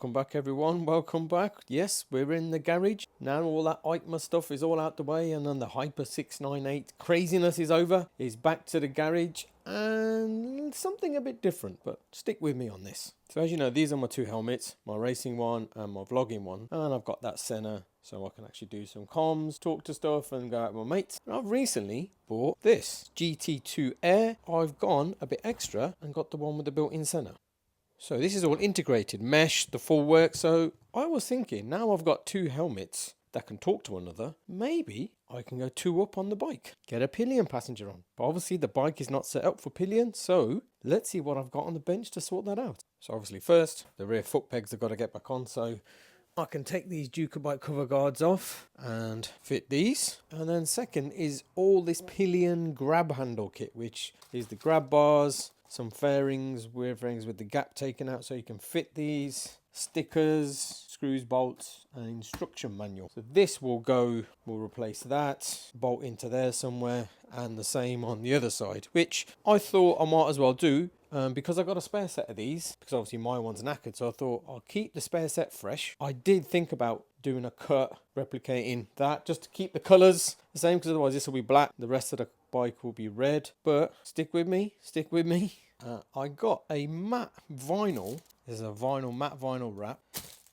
Welcome back everyone, welcome back. Yes, we're in the garage. Now all that EICMA stuff is all out the way and then the Hyper 698 craziness is over. It's back to the garage and something a bit different, but stick with me on this. So as you know, these are my two helmets, my racing one and my vlogging one. And I've got that Sena so I can actually do some comms, talk to stuff and go out with my mates. And I've recently bought this GT-Air. I've gone a bit extra and got the one with the built-in Sena. So this is all integrated mesh, the full work. So I was thinking, now I've got two helmets that can talk to one another, maybe I can go two up on the bike, get a Pillion passenger on. But obviously the bike is not set up for Pillion, so let's see what I've got on the bench to sort that out. So obviously first, the rear foot pegs have got to get back on, so I can take these Ducati cover guards off and fit these. And then second is all this Pillion Grab Handle Kit, which is the grab bars, some fairings, weird fairings with the gap taken out so you can fit these, stickers, screws, bolts, and instruction manual. So this will go, we'll replace that, bolt into there somewhere, and the same on the other side, which I thought I might as well do because I got a spare set of these, because obviously my one's knackered, so I thought I'll keep the spare set fresh. I did think about doing a cut, replicating that, just to keep the colours the same, because otherwise this will be black, the rest of the bike will be red. But stick with me, stick with me. I got a matte vinyl. There's a vinyl, matte vinyl wrap,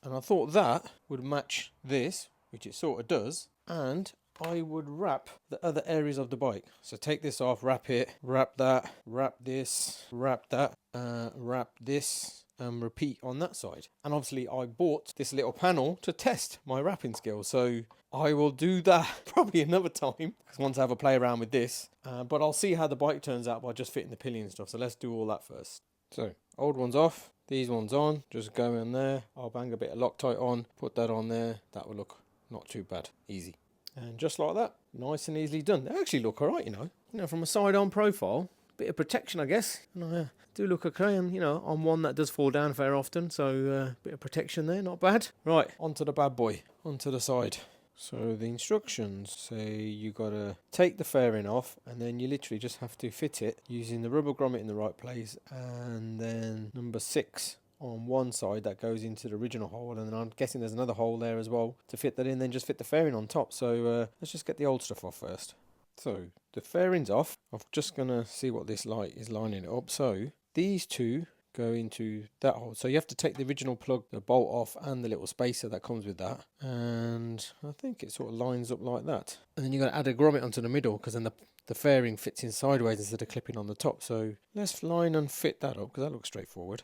and I thought that would match this, which it sort of does, and I would wrap the other areas of the bike. So take this off, wrap it, wrap that, wrap this, wrap that, wrap this, and repeat on that side. And obviously I bought this little panel to test my wrapping skills, so I will do that probably another time, because once I have a play around with this, but I'll see how the bike turns out by just fitting the Pillion and stuff. So let's do all that first. So old one's off, these ones on, just go in there. I'll bang a bit of Loctite on, put that on there. That will look not too bad, easy. And just like that, nice and easily done. They actually look alright, you know, from a side-on profile, bit of protection, I guess. And I do look okay, and you know, I'm one that does fall down fair often, so bit of protection there, not bad. Right, onto the bad boy, onto the side. So the instructions say you gotta take the fairing off, and then you literally just have to fit it using the rubber grommet in the right place, and then number 6 on one side that goes into the original hole, and then I'm guessing there's another hole there as well to fit that in, then just fit the fairing on top. So let's just get the old stuff off first. So the fairing's off. I'm just gonna see what this light is lining it up. So these two go into that hole, so you have to take the original plug, the bolt off, and the little spacer that comes with that, and I think it sort of lines up like that. And then you're going to add a grommet onto the middle, because then the fairing fits in sideways instead of clipping on the top. So let's line and fit that up, because that looks straightforward.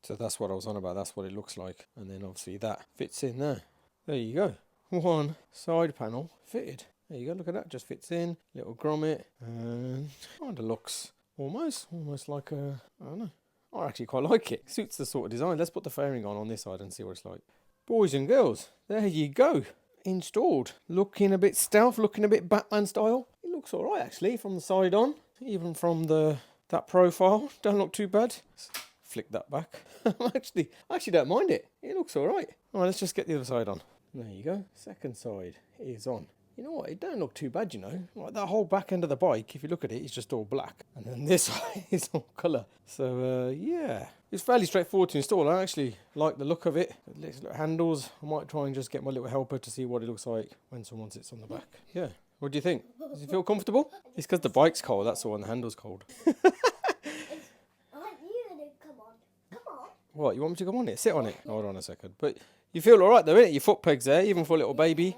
So that's what I was on about, that's what it looks like. And then obviously that fits in there. There you go, one side panel fitted. There you go, look at that, just fits in, little grommet, and kind of looks almost like a, I don't know, I actually quite like it. Suits the sort of design. Let's put the fairing on this side and see what it's like. Boys and girls, there you go. Installed. Looking a bit stealth, looking a bit Batman style. It looks alright actually from the side on. Even from that profile. Don't look too bad. Let's flick that back. I actually don't mind it. It looks alright. Alright, let's just get the other side on. There you go. Second side is on. You know what, it don't look too bad, you know. Like that whole back end of the bike, if you look at it, it's just all black. And then this side is all colour. So, yeah. It's fairly straightforward to install. I actually like the look of it. These little handles. I might try and just get my little helper to see what it looks like when someone sits on the back. Yeah. What do you think? Does it feel comfortable? It's because the bike's cold, that's all, and the handle's cold. I want you to come on. Come on. What, you want me to come on it? Sit on it? Hold on a second. But you feel alright though, innit? Your foot pegs there, even for a little baby.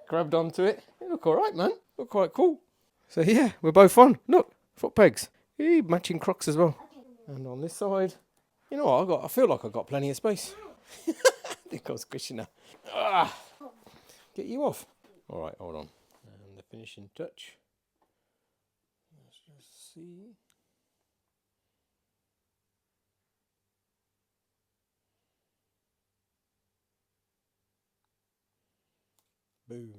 Grabbed onto it. They look alright, man. Look quite cool. So yeah, we're both on. Look, foot pegs. Eee, matching Crocs as well. And on this side, you know what, I feel like I've got plenty of space. I think I was squishing now. Get you off. Alright, hold on. And the finishing touch. Let's just see. Boom.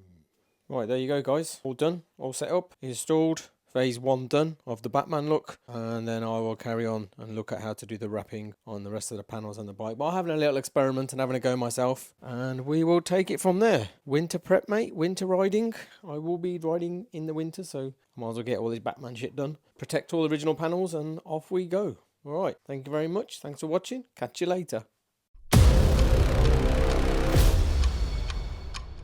Right, there you go guys, all done, all set up, installed, phase 1 done of the Batman look, and then I will carry on and look at how to do the wrapping on the rest of the panels on the bike. But I'm having a little experiment and having a go myself, and we will take it from there. Winter prep, mate, winter riding. I will be riding in the winter, so I might as well get all this Batman shit done. Protect all the original panels, and off we go. Alright, thank you very much, thanks for watching, catch you later.